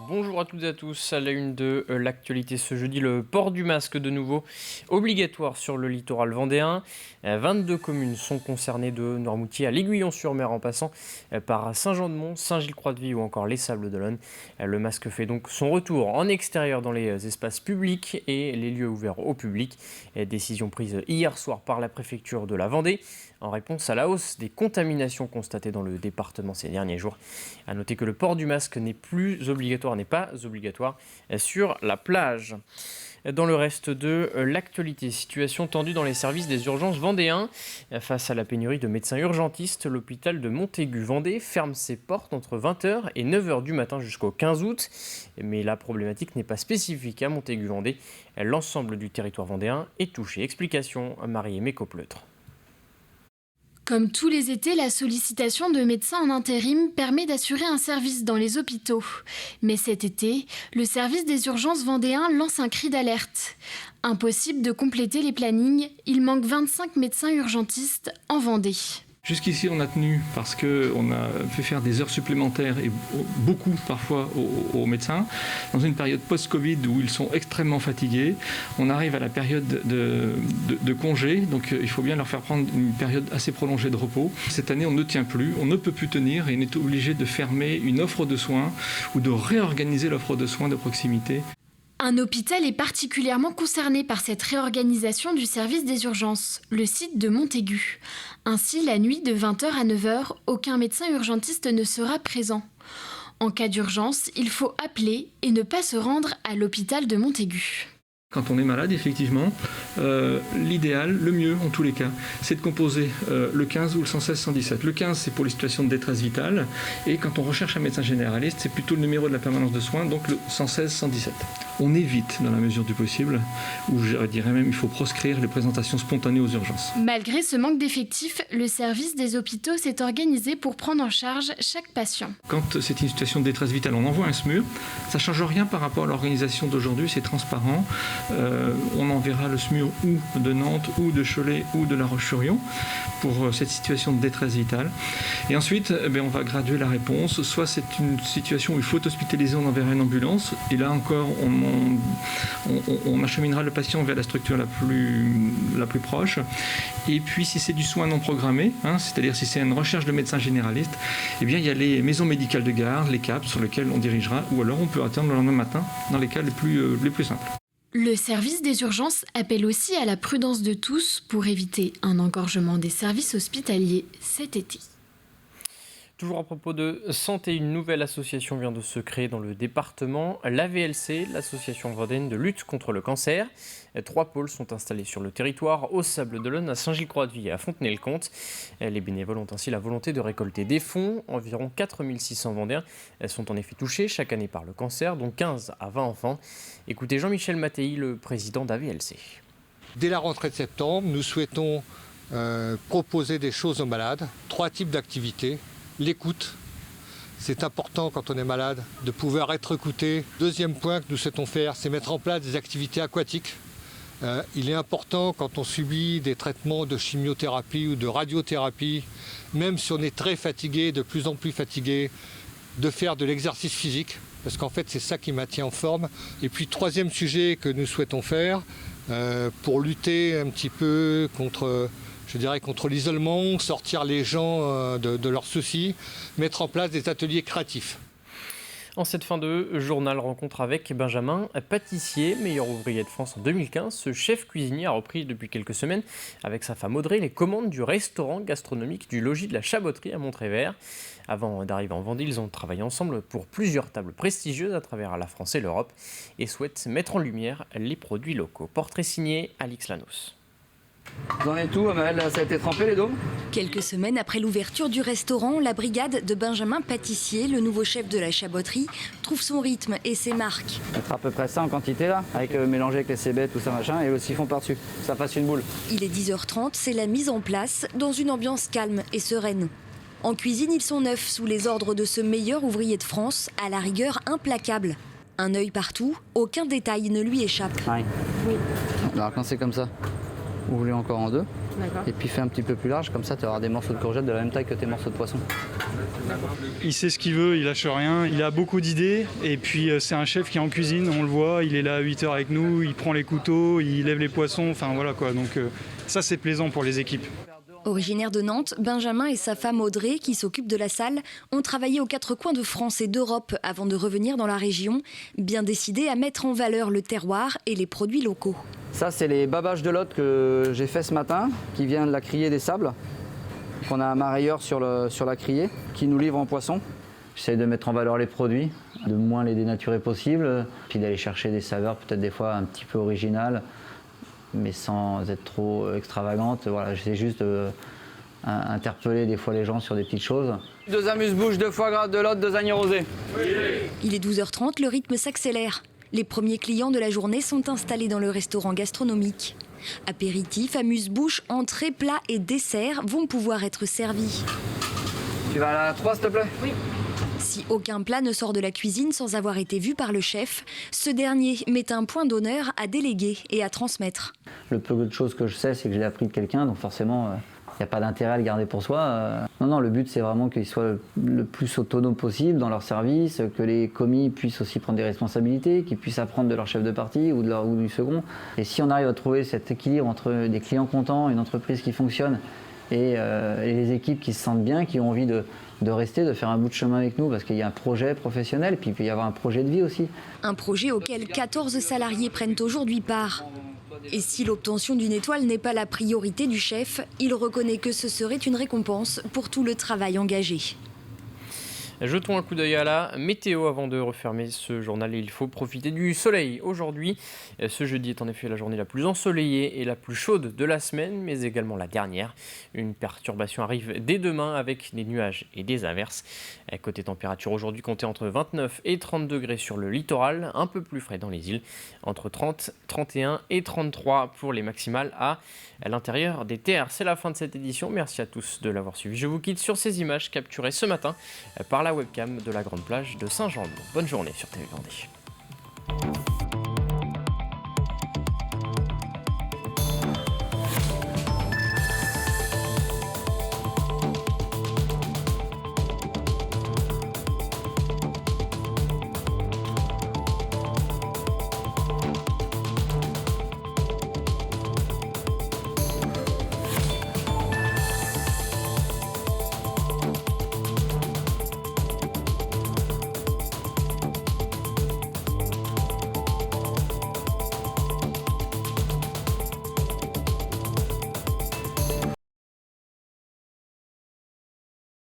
Bonjour à toutes et à tous. À la une de l'actualité ce jeudi, le port du masque de nouveau obligatoire sur le littoral vendéen. 22 communes sont concernées, de Noirmoutier à l'Aiguillon-sur-Mer en passant par Saint-Jean-de-Mont, Saint-Gilles-Croix-de-Vie ou encore les Sables-d'Olonne. Le masque fait donc son retour en extérieur dans les espaces publics et les lieux ouverts au public. Décision prise hier soir par la préfecture de la Vendée en réponse à la hausse des contaminations constatées dans le département ces derniers jours. À noter que le port du masque n'est pas obligatoire sur la plage. Dans le reste de l'actualité, situation tendue dans les services des urgences vendéens. Face à la pénurie de médecins urgentistes, l'hôpital de Montaigu-Vendée ferme ses portes entre 20h et 9h du matin jusqu'au 15 août. Mais la problématique n'est pas spécifique à Montaigu-Vendée. L'ensemble du territoire vendéen est touché. Explication, Marie-Aimée Copleutre. Comme tous les étés, la sollicitation de médecins en intérim permet d'assurer un service dans les hôpitaux. Mais cet été, le service des urgences vendéens lance un cri d'alerte. Impossible de compléter les plannings, il manque 25 médecins urgentistes en Vendée. Jusqu'ici, on a tenu parce qu'on a fait faire des heures supplémentaires et beaucoup parfois aux médecins. Dans une période post-Covid où ils sont extrêmement fatigués, on arrive à la période de congé, donc il faut bien leur faire prendre une période assez prolongée de repos. Cette année, on ne tient plus, on ne peut plus tenir et on est obligé de fermer une offre de soins ou de réorganiser l'offre de soins de proximité. Un hôpital est particulièrement concerné par cette réorganisation du service des urgences, le site de Montaigu. Ainsi, la nuit de 20h à 9h, aucun médecin urgentiste ne sera présent. En cas d'urgence, il faut appeler et ne pas se rendre à l'hôpital de Montaigu. Quand on est malade, effectivement, l'idéal, le mieux en tous les cas, c'est de composer le 15 ou le 116-117. Le 15, c'est pour les situations de détresse vitale. Et quand on recherche un médecin généraliste, c'est plutôt le numéro de la permanence de soins, donc le 116-117. On évite, dans la mesure du possible, ou je dirais même, il faut proscrire les présentations spontanées aux urgences. Malgré ce manque d'effectifs, le service des hôpitaux s'est organisé pour prendre en charge chaque patient. Quand c'est une situation de détresse vitale, on envoie un SMUR. Ça ne change rien par rapport à l'organisation d'aujourd'hui, c'est transparent. On enverra le SMUR ou de Nantes, ou de Cholet, ou de La Roche-sur-Yon pour cette situation de détresse vitale. Et ensuite, on va graduer la réponse. Soit c'est une situation où il faut hospitaliser, on enverra une ambulance. Et là encore, on acheminera le patient vers la structure la plus proche. Et puis, si c'est du soin non programmé, c'est-à-dire si c'est une recherche de médecin généraliste, il y a les maisons médicales de garde, les CAP, sur lesquelles on dirigera. Ou alors, on peut attendre le lendemain matin, dans les cas les plus simples. Le service des urgences appelle aussi à la prudence de tous pour éviter un engorgement des services hospitaliers cet été. Toujours à propos de santé, une nouvelle association vient de se créer dans le département, l'AVLC, l'association vendéenne de lutte contre le cancer. 3 pôles sont installés sur le territoire, aux Sables-d'Olonne, à Saint-Gilles-Croix-de-Vie et à Fontenay-le-Comte. Les bénévoles ont ainsi la volonté de récolter des fonds. Environ 4600 Vendéens sont en effet touchés chaque année par le cancer, dont 15 à 20 enfants. Écoutez Jean-Michel Mattei, le président d'AVLC. Dès la rentrée de septembre, nous souhaitons proposer des choses aux malades, 3 types d'activités. L'écoute, c'est important quand on est malade de pouvoir être écouté. Deuxième point que nous souhaitons faire, c'est mettre en place des activités aquatiques. Il est important quand on subit des traitements de chimiothérapie ou de radiothérapie, même si on est très fatigué, de plus en plus fatigué, de faire de l'exercice physique, parce qu'en fait c'est ça qui maintient en forme. Et puis troisième sujet que nous souhaitons faire, pour lutter un petit peu contre l'isolement, sortir les gens de leurs soucis, mettre en place des ateliers créatifs. En cette fin de journal, rencontre avec Benjamin Pâtissier, meilleur ouvrier de France en 2015. Ce chef cuisinier a repris depuis quelques semaines, avec sa femme Audrey, les commandes du restaurant gastronomique du logis de la Chaboterie à Montrévert. Avant d'arriver en Vendée, ils ont travaillé ensemble pour plusieurs tables prestigieuses à travers la France et l'Europe et souhaitent mettre en lumière les produits locaux. Portrait signé Alix Lanos. Vous en êtes tout, Amel? Ça a été trempé les dos? Quelques semaines après l'ouverture du restaurant, la brigade de Benjamin Pâtissier, le nouveau chef de la Chaboterie, trouve son rythme et ses marques. Mettre à peu près ça en quantité là, avec mélanger avec les cébettes, tout ça machin, et le siphon par-dessus, ça fasse une boule. Il est 10h30, c'est la mise en place dans une ambiance calme et sereine. En cuisine, ils sont 9 sous les ordres de ce meilleur ouvrier de France, à la rigueur implacable. Un œil partout, aucun détail ne lui échappe. Ouais. Oui. Alors quand c'est comme ça, ouvre-le encore en deux. D'accord. Et puis fais un petit peu plus large, comme ça tu auras des morceaux de courgettes de la même taille que tes morceaux de poisson. Il sait ce qu'il veut, il lâche rien, il a beaucoup d'idées et puis c'est un chef qui est en cuisine, on le voit, il est là à 8h avec nous, il prend les couteaux, il lève les poissons, enfin voilà quoi, donc ça c'est plaisant pour les équipes. Originaire de Nantes, Benjamin et sa femme Audrey, qui s'occupent de la salle, ont travaillé aux 4 coins de France et d'Europe avant de revenir dans la région, bien décidés à mettre en valeur le terroir et les produits locaux. Ça c'est les babages de l'autre que j'ai fait ce matin, qui vient de la criée des sables, qu'on a un marailleur sur la criée, qui nous livre en poisson. J'essaie de mettre en valeur les produits, de moins les dénaturer possible, puis d'aller chercher des saveurs peut-être des fois un petit peu originales, mais sans être trop extravagante. Voilà, j'essaie juste d'interpeller des fois les gens sur des petites choses. 2 amuse-bouches, 2 foie gras, de l'autre, 2 agneaux rosés. Il est 12h30, le rythme s'accélère. Les premiers clients de la journée sont installés dans le restaurant gastronomique. Apéritifs, amuse-bouches, entrées, plats et desserts vont pouvoir être servis. Tu vas à la 3 s'il te plaît? Oui. Si aucun plat ne sort de la cuisine sans avoir été vu par le chef, ce dernier met un point d'honneur à déléguer et à transmettre. Le peu de choses que je sais, c'est que je l'ai appris de quelqu'un, donc forcément, il n'y a pas d'intérêt à le garder pour soi. Non, le but, c'est vraiment qu'ils soient le plus autonomes possible dans leur service, que les commis puissent aussi prendre des responsabilités, qu'ils puissent apprendre de leur chef de partie ou du second. Et si on arrive à trouver cet équilibre entre des clients contents, une entreprise qui fonctionne et les équipes qui se sentent bien, qui ont envie de rester, de faire un bout de chemin avec nous parce qu'il y a un projet professionnel, puis il peut y avoir un projet de vie aussi. Un projet auquel 14 salariés prennent aujourd'hui part. Et si l'obtention d'une étoile n'est pas la priorité du chef, il reconnaît que ce serait une récompense pour tout le travail engagé. Jetons un coup d'œil à la météo avant de refermer ce journal. Il faut profiter du soleil aujourd'hui. Ce jeudi est en effet la journée la plus ensoleillée et la plus chaude de la semaine, mais également la dernière. Une perturbation arrive dès demain avec des nuages et des averses. Côté température aujourd'hui, comptez entre 29 et 30 degrés sur le littoral, un peu plus frais dans les îles, entre 30, 31 et 33 pour les maximales à l'intérieur des terres. C'est la fin de cette édition. Merci à tous de l'avoir suivi. Je vous quitte sur ces images capturées ce matin par la webcam de la grande plage de Saint-Jean. Bonne journée sur TV Vendée.